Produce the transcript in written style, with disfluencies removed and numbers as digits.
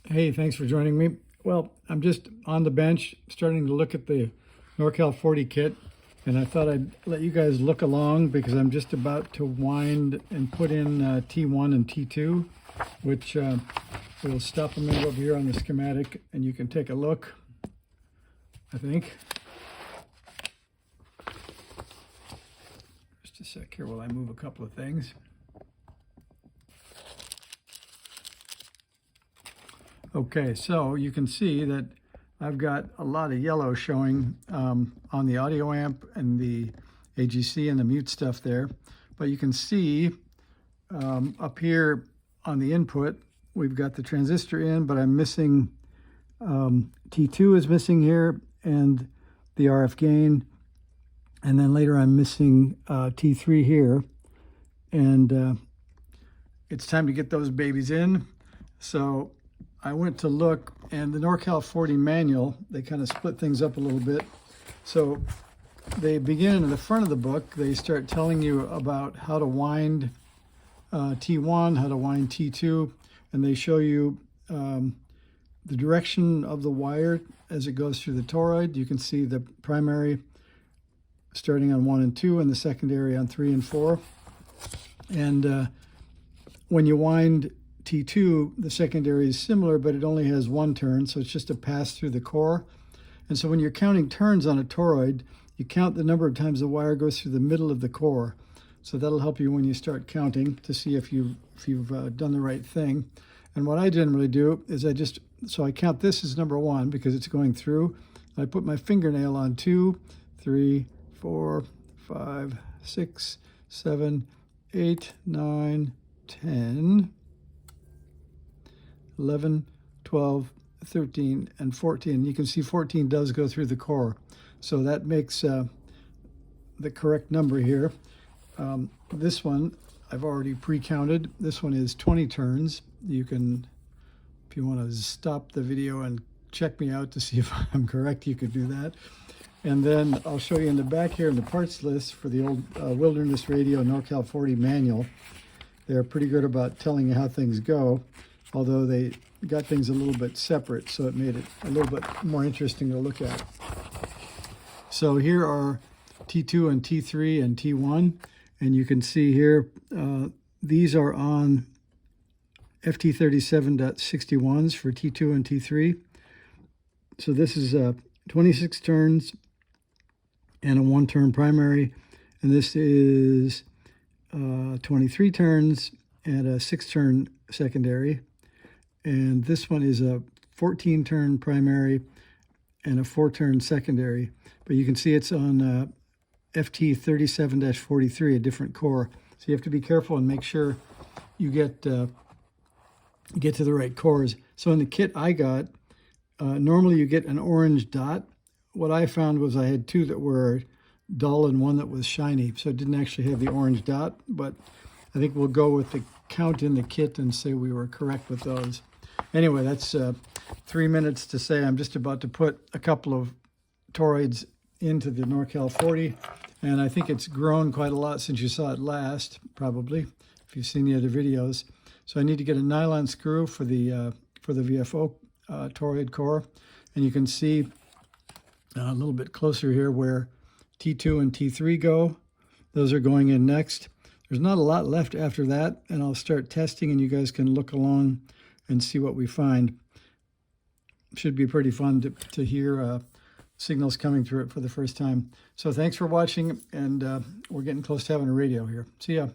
Hey, thanks for joining me. Well, I'm just on the bench starting to look at the Norcal 40 kit, and I thought I'd let you guys look along because I'm just about to wind and put in T1 and T2, which we'll stop a minute over here on the schematic and you can take a look, I think. Just a sec here while I move a couple of things. Okay, so you can see that I've got a lot of yellow showing on the audio amp and the AGC and the mute stuff there. But you can see up here on the input, we've got the transistor in, but I'm missing, T2 is missing here and the RF gain. And then later I'm missing T3 here. And it's time to get those babies in. So I went to look, and the Norcal 40 manual, they kind of split things up a little bit. So they begin in the front of the book. They start telling you about how to wind T1, how to wind T2, and they show you the direction of the wire as it goes through the toroid. You can see the primary starting on 1 and 2 and the secondary on 3 and 4. And when you wind T2, the secondary is similar, but it only has one turn, so it's just a pass through the core. And so when you're counting turns on a toroid, you count the number of times the wire goes through the middle of the core. So that'll help you when you start counting to see if you've done the right thing. And what I generally do is I count this as number 1 because it's going through. I put my fingernail on 2, 3, 4, 5, 6, 7, 8, 9, 10. 11, 12, 13, and 14. You can see 14 does go through the core. So that makes the correct number here. This one, I've already pre-counted. This one is 20 turns. You can, if you want to stop the video and check me out to see if I'm correct, you could do that. And then I'll show you in the back here in the parts list for the old Wilderness Radio Norcal 40 manual. They're pretty good about telling you how things go, although they got things a little bit separate, so it made it a little bit more interesting to look at. So here are T2 and T3 and T1, and you can see here, these are on FT37.61s for T2 and T3. So this is 26 turns and a 1-turn primary, and this is 23 turns and a 6-turn secondary. And this one is a 14-turn primary and a 4-turn secondary. But you can see it's on FT37-43, a different core. So you have to be careful and make sure you get to the right cores. So in the kit I got, normally you get an orange dot. What I found was I had 2 that were dull and 1 that was shiny. So it didn't actually have the orange dot, but I think we'll go with the count in the kit and say we were correct with those. Anyway, that's 3 minutes to say I'm just about to put a couple of toroids into the Norcal 40, and I think it's grown quite a lot since you saw it last, probably, if you've seen the other videos. So I need to get a nylon screw for the VFO toroid core, and you can see a little bit closer here where T2 and T3 go. Those are going in next. There's not a lot left after that, and I'll start testing, and you guys can look along and see what we find. Should be pretty fun to hear signals coming through it for the first time. So thanks for watching, and we're getting close to having a radio here. See ya.